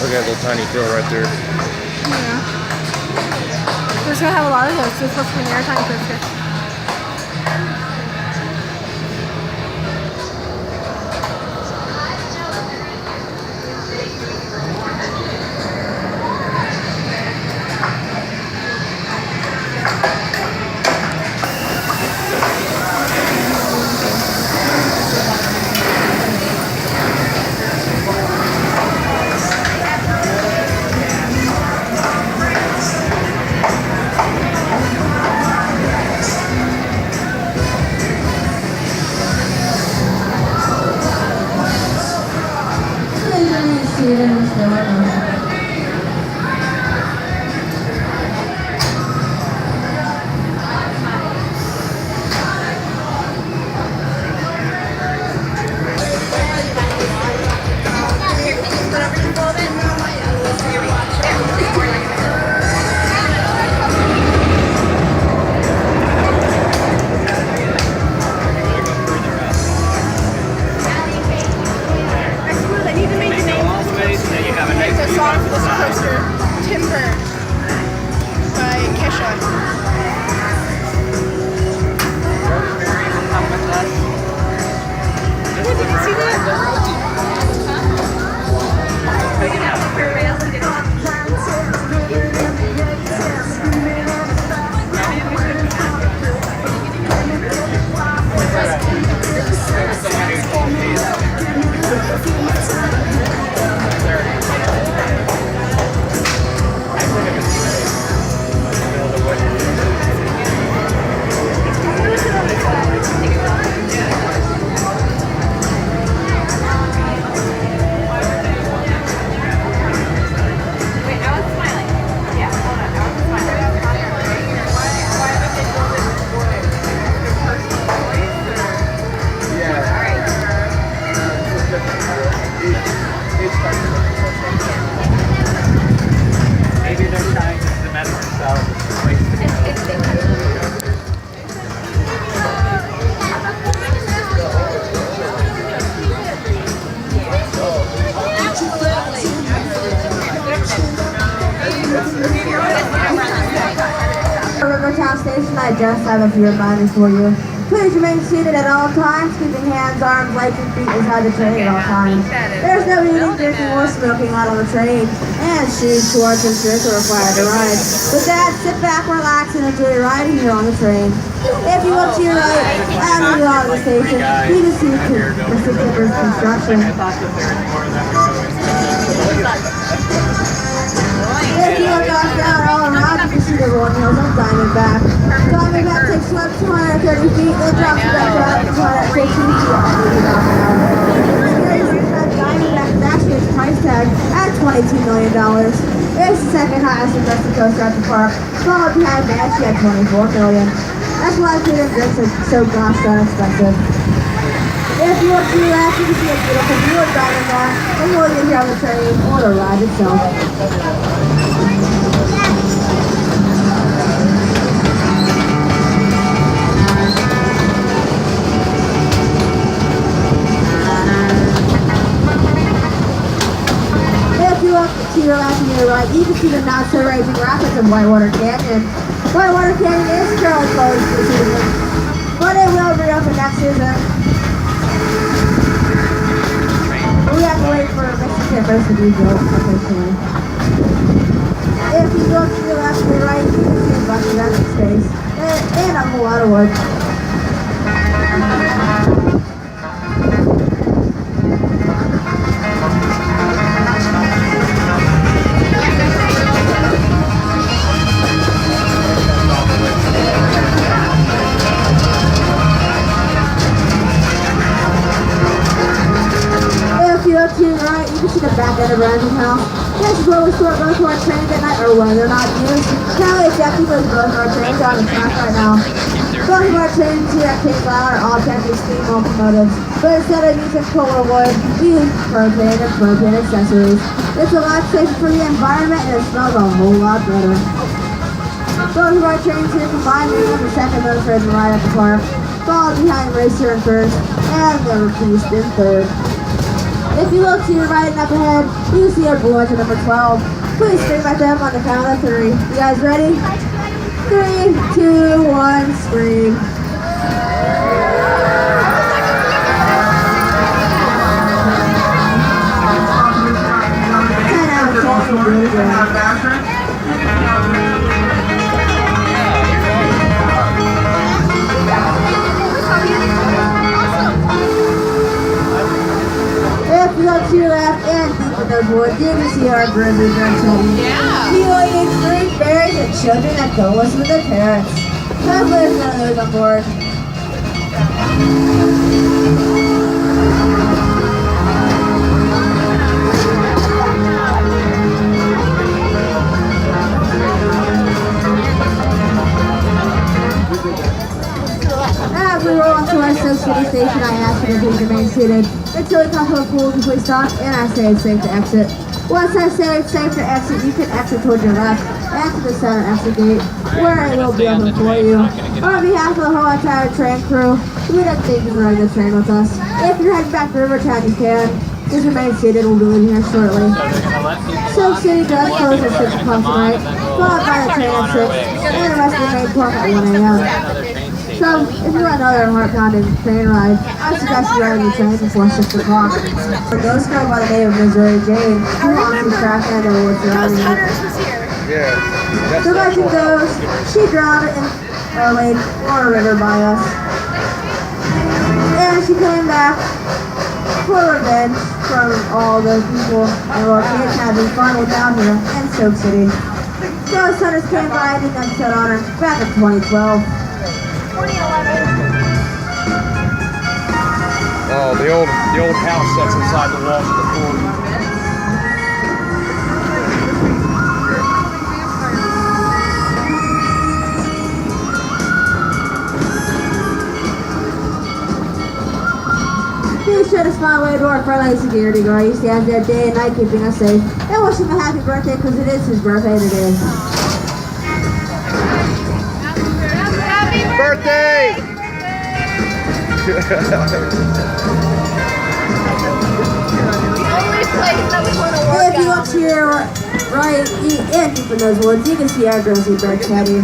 Look at that little tiny field right there. Yeah. We're just gonna have a lot of those. So it's supposed to be an airtime coaster. Rivertown Station, I just have a few reminders for you. Please remain seated at all times, keeping hands, arms, legs, and feet inside the train at all times. There's no eating, drinking, or smoking out on the train, and shoes, shorts, and shirts are required to ride. With that, sit back, relax, and enjoy riding here on the train. If you look to your right, as you go out of the station, you can see Mr. Tipper's construction. If you look off down all around, you can see the rolling hills of Diamondback. Diamondback takes you up 230 feet, then drops you back down to 215 feet at 80 miles an hour. Diamondback is actually its price tag at $22 million. It's the second highest invested coaster at the park, followed behind Banshee at $24 million. That's why Peter Grips is so gosh darn expensive. If you look to your left, you can see a beautiful view of Diamondback, and you'll get here on the train or the ride itself. If you look to your left and your right, you can see the not-so-raging rapids of Whitewater Canyon. Whitewater Canyon is currently closed this season, but it will reopen next season. We have to wait for Mr. Tippers to be built officially. If you go to your left and your right, you can see a bunch of empty space and a whole lot of wood. To your right, you can see the back end of Brandon House. This is where we store both of our trains at night, or when they're not used. Currently, it's empty because both of our trains are on the track right now. Both of our trains here at King Cloud are all technically steam locomotives, but instead of using coal or wood, we use propane and propane accessories. It's a lot safer for the environment and it smells a whole lot better. Both of our trains here combined make up the second most ridden ride at the park, followed behind Racer in first, and the Priest in third. If you look to your right and up ahead, you see our blue engine number 12. Please scream at them on the count of 3. You guys ready? 3, 2, 1, scream. 10 out of 10. Really good. If you look to your left and deep in those woods, you can see our grizzly bear Teddy. He will eat fruit, berries, and children that don't listen to their parents. Hopefully there's none of those on board. As we roll into our Soak City station, I ask you to please remain seated until we come to a full complete stop, and I say it's safe to exit. Once I say it's safe to exit, you can exit towards your left and to the center exit gate, where it will be open for you. On behalf of the whole entire train crew, we'd like to thank you for riding the train with us. If you're heading back to Rivertown, you can. Just remain seated, we'll be leaving here shortly. Soak City does close at 6 o'clock tonight, followed by the train at 6, and the rest of the main park at 1 a.m. So, if you want another heart-pounding train ride, I suggest you ride the train before 6 o'clock. A ghost girl by the name of Missouri Jane, who wants to track and know what's surrounding her. The legend goes, she drowned in a lake or a river by us. And she came back for revenge from all the people and were kids having fun down here in Soak City. Ghost hunters came by and did them set on her back in 2012. Oh, the old house that's inside the walls of the fort. Be sure to smile away to our friendly security guard. He stands there day and night keeping us safe. And wish him a happy birthday because it is his birthday today. Birthday! If you look to your right and deep in those woods, you can see our grizzly bear Teddy.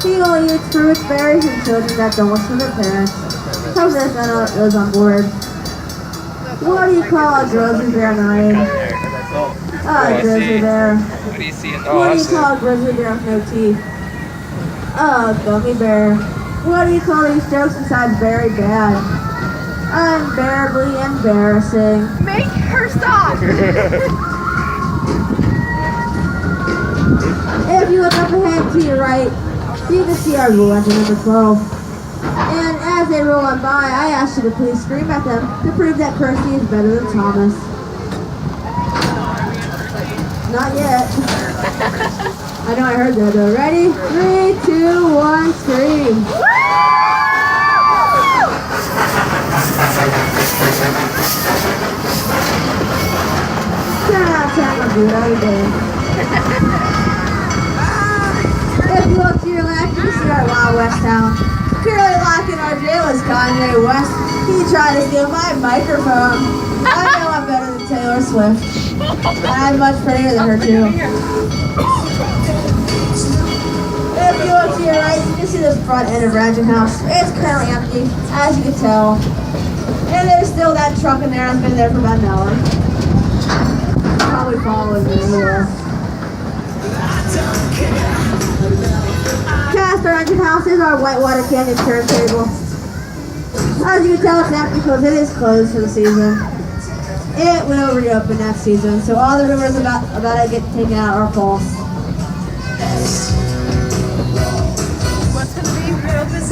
He only eats fruits, berries, and children that don't listen to their parents. Hope there's none of those on board. What do you call a grizzly bear in the rain? A grizzly bear. What do you see in the What do you call a grizzly bear with no teeth? A gummy bear. What do you call these jokes besides very bad? Unbearably embarrassing. Make her stop! If you look up ahead to your right, you can see our blue engine number 12. And as they roll on by, I ask you to please scream at them to prove that Percy is better than Thomas. Not yet. I know I heard that though. Ready? 3, 2, 1, scream. 10 out of 10, I'm good every day. If you look to your left, you can see our Wild West town. Currently locked in our jail is Kanye West. He tried to steal my microphone. I know I'm better than Taylor Swift. I'm much prettier than her too. If you look to your right, you can see the front end of Ranching House. It's currently empty, as you can tell. And there's still that truck in there that's been there for about an hour. Probably following me anywhere. Past our engine house is our Whitewater Canyon turntable. As you can tell, it's empty because it is closed for the season. It will reopen next season, so all the rumors about it getting taken out are false. What's gonna be reopened?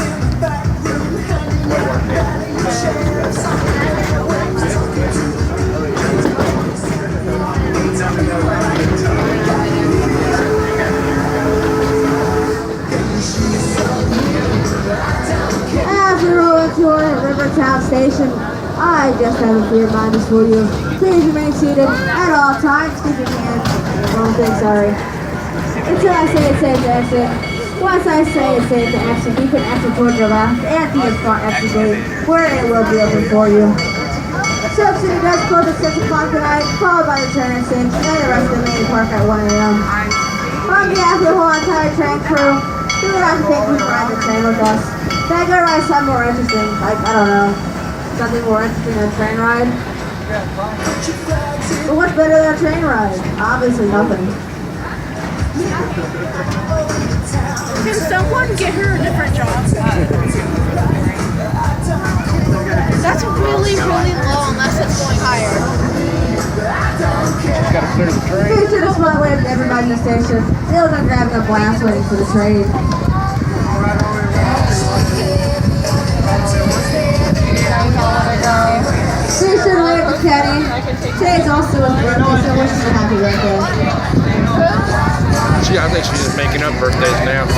As we roll into our Rivertown station, I just have a few reminders for you. Please remain seated at all times. Keep your hands. Wrong thing, sorry. Until I say it's safe to exit. Once I say it's safe to exit, you can exit towards your left and to your front exit gate, where it will be open for you. Soak City That's closed at 6 o'clock tonight, followed by the train at 6, and the rest of the main park at 1 a.m. On behalf of the whole entire train crew, we would like to thank you for riding the train with us. Can I go ride something more interesting? Like, I don't know, something more interesting than a train ride? But what's better than a train ride? Obviously nothing. Can someone get her a different job? That's really, really low unless it's going higher. You gotta clear the train. Station is one way of everybody in the station. Still done grabbing a blast waiting for the train. Station way for Kenny. Today's also his birthday, so wish him a happy birthday. I think she's just making up birthdays now.